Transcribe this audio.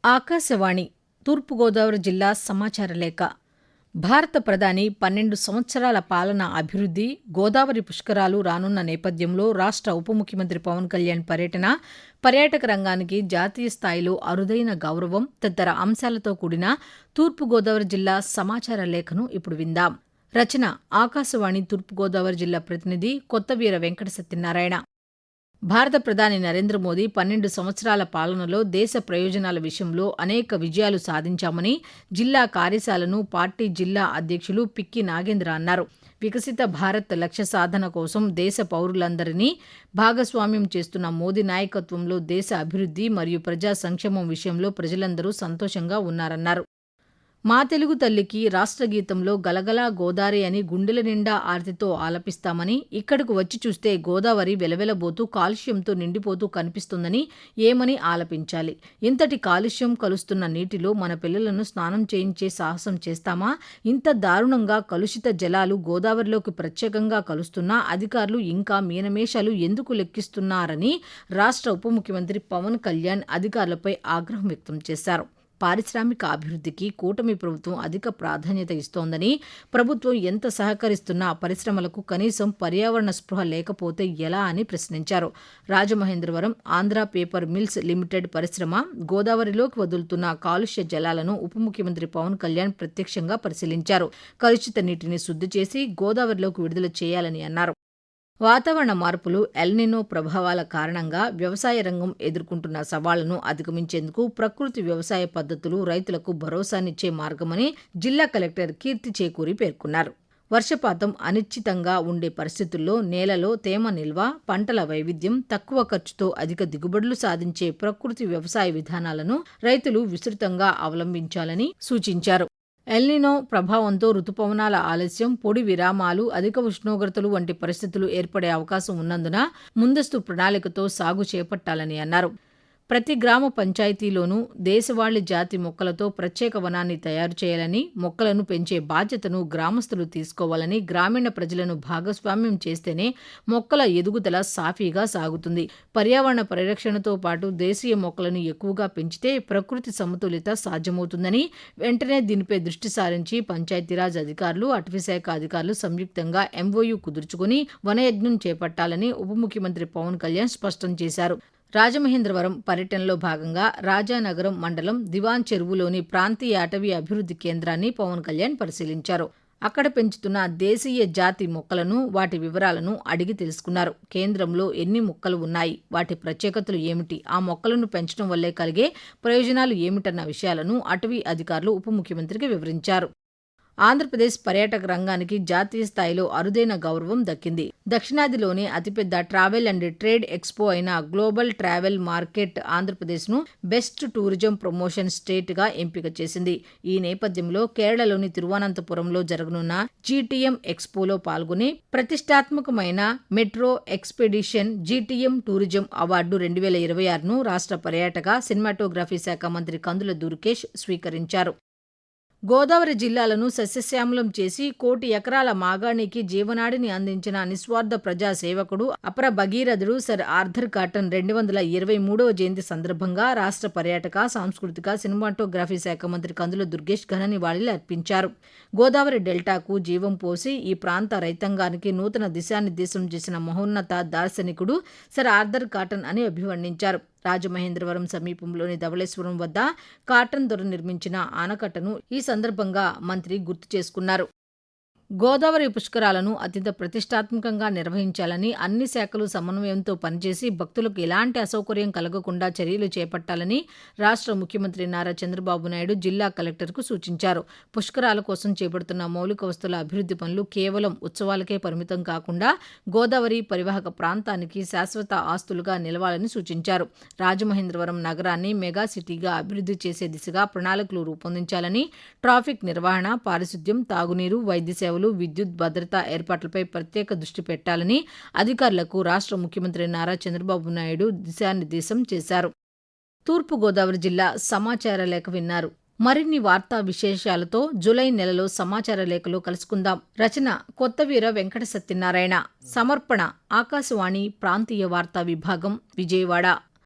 ఆకాశవాణి తూర్పుగోదావరి జిల్లా సమాచార లేఖ. భారత ప్రధాని 12 సంవత్సరాల పాలన, అభివృద్ధి, గోదావరి పుష్కరాలు రానున్న నేపథ్యంలో రాష్ట్ర ఉప ముఖ్యమంత్రి పవన్ కళ్యాణ్ పర్యాటక రంగానికి జాతీయ స్థాయిలో అరుదైన గౌరవం తదితర అంశాలతో కూడిన తూర్పుగోదావరి జిల్లా సమాచార లేఖను ఇప్పుడు విందాం. రచన ఆకాశవాణి తూర్పుగోదావరి జిల్లా ప్రతినిధి కొత్తవీర వెంకట సత్యనారాయణ. భారత ప్రధాని నరేంద్ర మోదీ 12 సంవత్సరాల పాలనలో దేశ ప్రయోజనాల విషయంలో అనేక విజయాలు సాధించామని జిల్లా కార్యశాలను పార్టీ జిల్లా అధ్యక్షులు పిక్కి నాగేంద్ర అన్నారు. వికసిత భారత్ లక్ష్య సాధన కోసం దేశ పౌరులందరినీ భాగస్వామ్యం చేస్తున్న మోదీ నాయకత్వంలో దేశ అభివృద్ధి మరియు ప్రజా సంక్షేమం విషయంలో ప్రజలందరూ సంతోషంగా ఉన్నారన్నారు. మా తెలుగు తల్లికి రాష్ట్ర గీతంలో గలగలా గోదావరి అని గుండెల నిండా ఆర్తితో ఆలపిస్తామని, ఇక్కడకు వచ్చి చూస్తే గోదావరి వెలవెలబోతూ కాలుష్యంతో నిండిపోతూ కనిపిస్తుందని ఏమని ఆలపించాలి. ఇంతటి కాలుష్యం కలుస్తున్న నీటిలో మన పిల్లలను స్నానం చేయించే సాహసం చేస్తామా? ఇంత దారుణంగా కలుషిత జలాలు గోదావరిలోకి ప్రత్యేకంగా కలుస్తున్నా అధికారులు ఇంకా మీనమేషాలు ఎందుకు లెక్కిస్తున్నారని రాష్ట్ర ఉప ముఖ్యమంత్రి పవన్ కళ్యాణ్ అధికారులపై ఆగ్రహం వ్యక్తం చేశారు. పారిశ్రామిక అభివృద్ధికి కూటమి ప్రభుత్వం అధిక ప్రాధాన్యత ఇస్తోందని, ప్రభుత్వం ఎంత సహకరిస్తున్నా పరిశ్రమలకు కనీసం పర్యావరణ స్పృహ లేకపోతే ఎలా అని ప్రశ్నించారు. Rajamahendravaram Andhra paper mills limited పరిశ్రమ గోదావరిలోకి వదులుతున్న కాలుష్య జలాలను ఉప ముఖ్యమంత్రి పవన్ కళ్యాణ్ ప్రత్యక్షంగా పరిశీలించారు. కలుషిత నీటిని శుద్ధి చేసి గోదావరిలోకి విడుదల చేయాలని అన్నారు. వాతావరణ మార్పులు, ఎల్నినో ప్రభావాల కారణంగా వ్యవసాయ రంగం ఎదుర్కొంటున్న సవాళ్లను అధిగమించేందుకు ప్రకృతి వ్యవసాయ పద్ధతులు రైతులకు భరోసానిచ్చే మార్గమని జిల్లా కలెక్టర్ కీర్తి చేకూరి పేర్కొన్నారు. వర్షపాతం అనిశ్చితంగా ఉండే పరిస్థితుల్లో నేలలో తేమ నిల్వ, పంటల వైవిధ్యం, తక్కువ ఖర్చుతో అధిక దిగుబడులు సాధించే ప్రకృతి వ్యవసాయ విధానాలను రైతులు విస్తృతంగా అవలంబించాలని సూచించారు. ఎల్నినో ప్రభావంతో రుతుపవనాల ఆలస్యం, పొడి విరామాలు, అధిక ఉష్ణోగ్రతలు వంటి పరిస్థితులు ఏర్పడే అవకాశం ఉన్నందున ముందస్తు ప్రణాళికతో సాగు చేపట్టాలని అన్నారు. ప్రతి గ్రామ పంచాయతీలోనూ దేశవాళీ జాతి మొక్కలతో ప్రత్యేక వనాన్ని తయారు చేయాలని, మొక్కలను పెంచే బాధ్యతను గ్రామస్తులు తీసుకోవాలని, గ్రామీణ ప్రజలను భాగస్వామ్యం చేస్తేనే మొక్కల ఎదుగుదల సాఫీగా సాగుతుంది. పర్యావరణ పరిరక్షణతో పాటు దేశీయ మొక్కలను ఎక్కువగా పెంచితే ప్రకృతి సమతుల్యత సాధ్యమవుతుందని, వెంటనే దీనిపై దృష్టి సారించి పంచాయతీరాజ్ అధికారులు, అటవీశాఖ అధికారులు సంయుక్తంగా ఎంఓయూ కుదుర్చుకుని వనయజ్ఞం చేపట్టాలని ఉప ముఖ్యమంత్రి పవన్ కళ్యాణ్ స్పష్టం చేశారు. రాజమహేంద్రవరం పర్యటనలో భాగంగా రాజానగరం మండలం దివాన్ చెరువులోని ప్రాంతీయ అటవీ అభివృద్ధి కేంద్రాన్ని పవన్ కళ్యాణ్ పరిశీలించారు. అక్కడ పెంచుతున్న దేశీయ జాతి మొక్కలను, వాటి వివరాలను అడిగి తెలుసుకున్నారు. కేంద్రంలో ఎన్ని మొక్కలు ఉన్నాయి, వాటి ప్రత్యేకతలు ఏమిటి, ఆ మొక్కలను పెంచడం వల్లే కలిగే ప్రయోజనాలు ఏమిటన్న విషయాలను అటవీ అధికారులు ఉప ముఖ్యమంత్రికి వివరించారు. ఆంధ్రప్రదేశ్ పర్యాటక రంగానికి జాతీయ స్థాయిలో అరుదైన గౌరవం దక్కింది. దక్షిణాదిలోనే అతిపెద్ద ట్రావెల్ అండ్ ట్రేడ్ ఎక్స్పో అయిన గ్లోబల్ ట్రావెల్ మార్కెట్ ఆంధ్రప్రదేశ్ను బెస్ట్ టూరిజం ప్రమోషన్ స్టేట్గా ఎంపిక చేసింది. ఈ నేపథ్యంలో కేరళలోని తిరువనంతపురంలో జరగనున్న జీటీఎం ఎక్స్పోలో పాల్గొని ప్రతిష్టాత్మకమైన metro expedition GTM tourism award 2026ను రాష్ట్ర పర్యాటక, సినిమాటోగ్రఫీ శాఖ మంత్రి కందుల దుర్గేష్ స్వీకరించారు. గోదావరి జిల్లాలను సస్యశ్యామలం చేసి 1 కోటి ఎకరాల మాగాణికి జీవనాడిని అందించిన నిస్వార్థ ప్రజా సేవకుడు, అపర భగీరథుడు సర్ ఆర్థర్ కాటన్ 223వ జయంతి సందర్భంగా రాష్ట్ర పర్యాటక, సాంస్కృతిక, సినిమాటోగ్రఫీ శాఖ మంత్రి కందుల దుర్గేష్ ఘన నివాళులు అర్పించారు. గోదావరి డెల్టాకు జీవం పోసి ఈ ప్రాంత రైతాంగానికి నూతన దిశానిర్దేశం చేసిన మహోన్నత దార్శనికుడు సర్ ఆర్థర్ కాటన్ అని అభివర్ణించారు. రాజమహేంద్రవరం సమీపంలోని ధవళేశ్వరం వద్ద కాటన్ దొర నిర్మించిన ఆనకట్టను ఈ సందర్భంగా మంత్రి గుర్తు చేసుకున్నారు. గోదావరి పుష్కరాలను అత్యంత ప్రతిష్టాత్మకంగా నిర్వహించాలని, అన్ని శాఖలు సమన్వయంతో పనిచేసి భక్తులకు ఎలాంటి అసౌకర్యం కలగకుండా చర్యలు చేపట్టాలని రాష్ట్ర ముఖ్యమంత్రి నారా చంద్రబాబు నాయుడు జిల్లా కలెక్టర్కు సూచించారు. పుష్కరాల కోసం చేపడుతున్న మౌలిక వస్తువుల అభివృద్ధి పనులు కేవలం ఉత్సవాలకే పరిమితం కాకుండా గోదావరి పరివాహక ప్రాంతానికి శాశ్వత ఆస్తులుగా నిలవాలని సూచించారు. రాజమహేంద్రవరం నగరాన్ని మెగా సిటీగా అభివృద్ధి చేసే దిశగా ప్రణాళికలు రూపొందించాలని, ట్రాఫిక్ నిర్వహణ, పారిశుద్ధ్యం, తాగునీరు, వైద్య సేవలు, విద్యుత్ భద్రతా ఏర్పాట్లపై ప్రత్యేక దృష్టి పెట్టాలని అధికారులకు రాష్ట్ర ముఖ్యమంత్రి నారా చంద్రబాబు నాయుడు దిశానిర్దేశం చేశారు. తూర్పుగోదావరి జిల్లా సమాచార లేఖ విన్నారు. మరిన్ని వార్తా విశేషాలతో జూలై నెలలో సమాచార లేఖలో కలుసుకుందాం. రచన కొత్తవీర వెంకట సత్యనారాయణ. సమర్పణ ఆకాశవాణి ప్రాంతీయ వార్తా విభాగం, విజయవాడ.